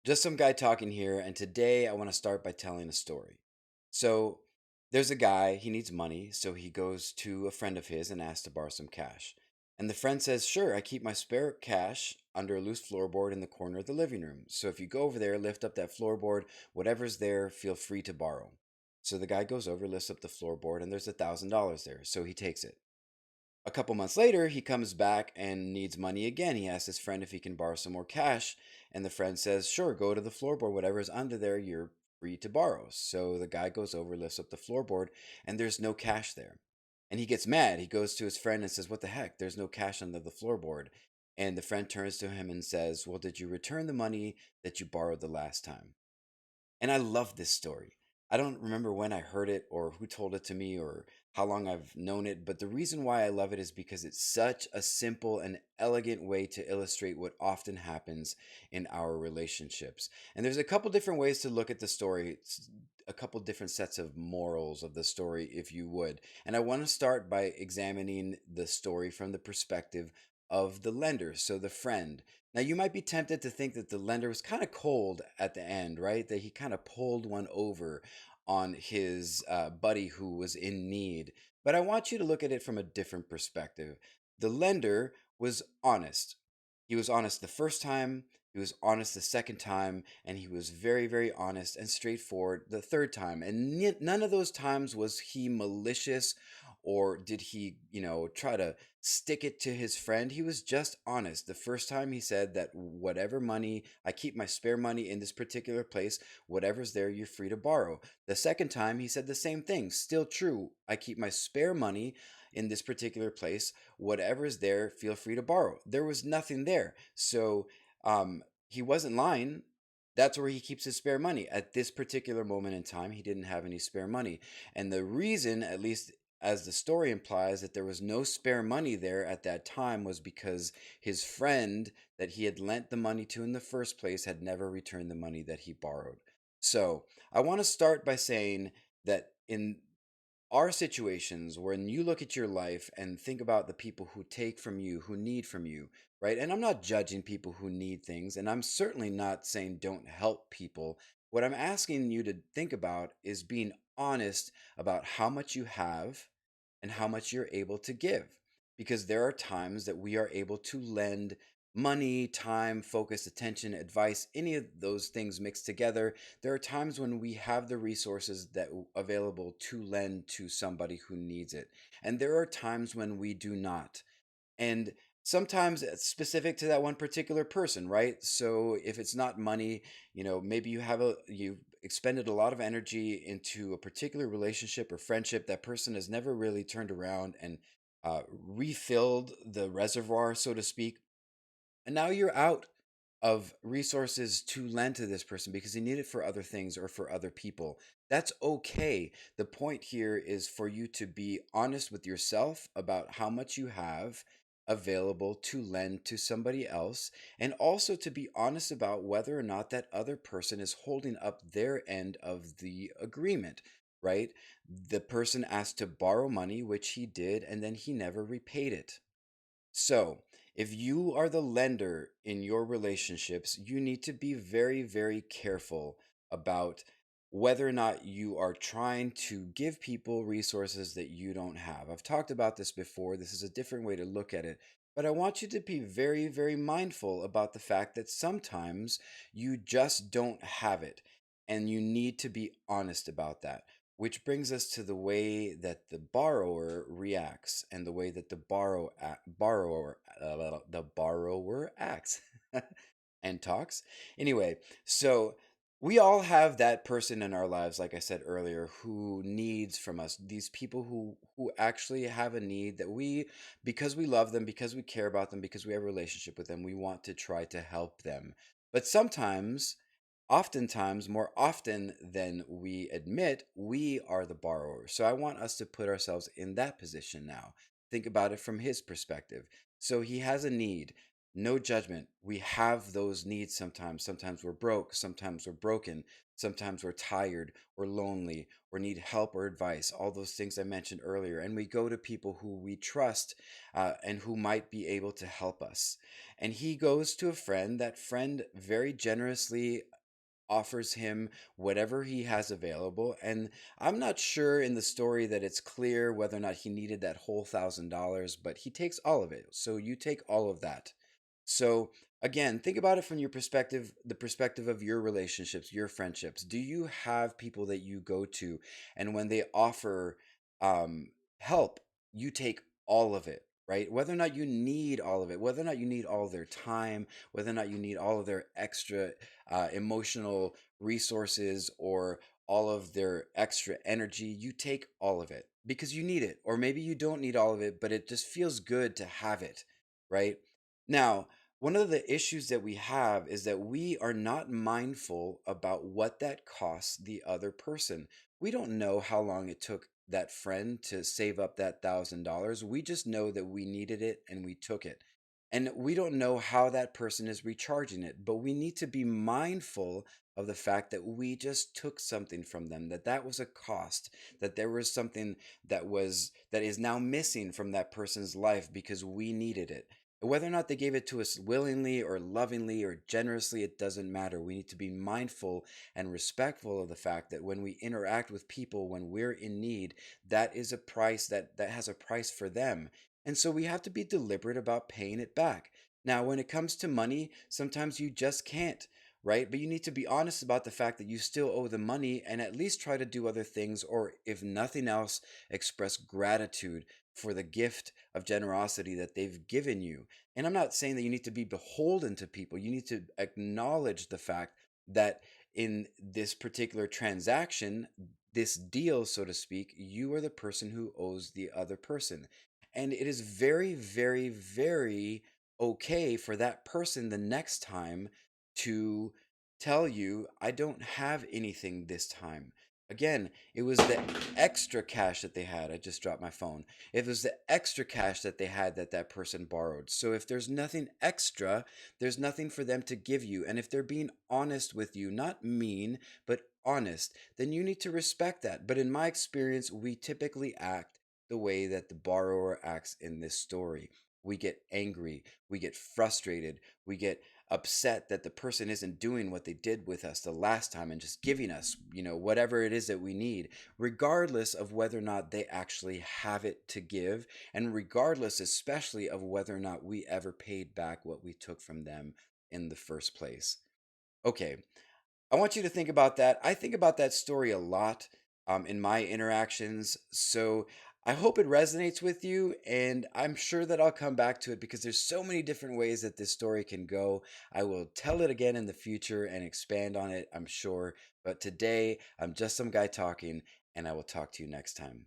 Just some guy talking here, and today I want to start by telling a story. So, there's a guy, he needs money, so he goes to a friend of his and asks to borrow some cash. And the friend says, "Sure, I keep my spare cash under a loose floorboard in the corner of the living room. So if you go over there, lift up that floorboard, whatever's there, feel free to borrow." So the guy goes over, lifts up the floorboard, and there's $1,000 there. So he takes it. A couple months later, he comes back and needs money again. He asks his friend if he can borrow some more cash, and the friend says, "Sure, go to the floorboard. Whatever is under there, you're free to borrow." So the guy goes over, lifts up the floorboard, and there's no cash there. And he gets mad. He goes to his friend and says, "What the heck? There's no cash under the floorboard." And the friend turns to him and says, "Well, did you return the money that you borrowed the last time?" And I love this story. I don't remember when I heard it or who told it to me or how long I've known it, but the reason why I love it is because it's such a simple and elegant way to illustrate what often happens in our relationships. And there's a couple different ways to look at the story, a couple different sets of morals of the story, if you would. And I want to start by examining the story from the perspective of the lender, so the friend. Now, you might be tempted to think that the lender was kind of cold at the end, right? That he kind of pulled one over on his buddy who was in need. But I want you to look at it from a different perspective. The lender was honest. He was honest the first time, he was honest the second time, and he was very, very honest and straightforward the third time. And none of those times was he malicious or did he, try to stick it to his friend. He was just honest. The first time he said that whatever money, I keep my spare money in this particular place, whatever's there, you're free to borrow. The second time he said the same thing, still true. I keep my spare money in this particular place, whatever's there, feel free to borrow. There was nothing there. So he wasn't lying. That's where he keeps his spare money. At this particular moment in time, he didn't have any spare money. And the reason, at least as the story implies, that there was no spare money there at that time was because his friend that he had lent the money to in the first place had never returned the money that he borrowed. So I want to start by saying that in are situations when you look at your life and think about the people who take from you, who need from you, right? And I'm not judging people who need things, and I'm certainly not saying don't help people. What I'm asking you to think about is being honest about how much you have and how much you're able to give. Because there are times that we are able to lend money, time, focus, attention, advice, any of those things mixed together. There are times when we have the resources that available to lend to somebody who needs it. And there are times when we do not. And sometimes it's specific to that one particular person, right? So if it's not money, maybe you expended a lot of energy into a particular relationship or friendship. That person has never really turned around and refilled the reservoir, so to speak. And now you're out of resources to lend to this person because you need it for other things or for other people. That's okay. The point here is for you to be honest with yourself about how much you have available to lend to somebody else, and also to be honest about whether or not that other person is holding up their end of the agreement. Right? The person asked to borrow money, which he did, and then he never repaid it. So, if you are the lender in your relationships, you need to be very, very careful about whether or not you are trying to give people resources that you don't have. I've talked about this before. This is a different way to look at it. But I want you to be very, very mindful about the fact that sometimes you just don't have it. And you need to be honest about that. Which brings us to the way that the borrower reacts and the way that the borrower acts and talks. Anyway, so we all have that person in our lives, like I said earlier, who needs from us. These people who actually have a need that we, because we love them, because we care about them, because we have a relationship with them, we want to try to help them. But sometimes, oftentimes, more often than we admit, we are the borrower. So I want us to put ourselves in that position now. Think about it from his perspective. So he has a need. No judgment. We have those needs sometimes. Sometimes we're broke. Sometimes we're broken. Sometimes we're tired or lonely or need help or advice. All those things I mentioned earlier. And we go to people who we trust and who might be able to help us. And he goes to a friend. That friend very generously offers him whatever he has available. And I'm not sure in the story that it's clear whether or not he needed that whole $1,000, but he takes all of it. So you take all of that. So again, think about it from your perspective, the perspective of your relationships, your friendships. Do you have people that you go to, and when they offer um, help, you take all of it, right? Whether or not you need all of it, whether or not you need all of their time, whether or not you need all of their extra emotional resources or all of their extra energy, you take all of it because you need it. Or maybe you don't need all of it, but it just feels good to have it, right? Now, one of the issues that we have is that we are not mindful about what that costs the other person. We don't know how long it took that friend to save up that $1,000. We just know that we needed it and we took it. And we don't know how that person is recharging it, but we need to be mindful of the fact that we just took something from them, that that was a cost, that there was something that is now missing from that person's life because we needed it. Whether or not they gave it to us willingly or lovingly or generously, it doesn't matter. We need to be mindful and respectful of the fact that when we interact with people, when we're in need, that is a price that has a price for them. And so we have to be deliberate about paying it back. Now, when it comes to money, sometimes you just can't, right? But you need to be honest about the fact that you still owe the money and at least try to do other things, or if nothing else, express gratitude for the gift of generosity that they've given you. And I'm not saying that you need to be beholden to people. You need to acknowledge the fact that in this particular transaction, this deal, so to speak, you are the person who owes the other person. And it is very, very, very okay for that person the next time to tell you, I don't have anything this time. Again, it was the extra cash that they had. I just dropped my phone. It was the extra cash that they had that that person borrowed. So if there's nothing extra, there's nothing for them to give you. And if they're being honest with you, not mean, but honest, then you need to respect that. But in my experience, we typically act the way that the borrower acts in this story. We get angry, we get frustrated, we get upset that the person isn't doing what they did with us the last time and just giving us, whatever it is that we need, regardless of whether or not they actually have it to give, and regardless, especially, of whether or not we ever paid back what we took from them in the first place. Okay, I want you to think about that. I think about that story a lot in my interactions. So I hope it resonates with you, and I'm sure that I'll come back to it because there's so many different ways that this story can go. I will tell it again in the future and expand on it, I'm sure. But today, I'm just some guy talking, and I will talk to you next time.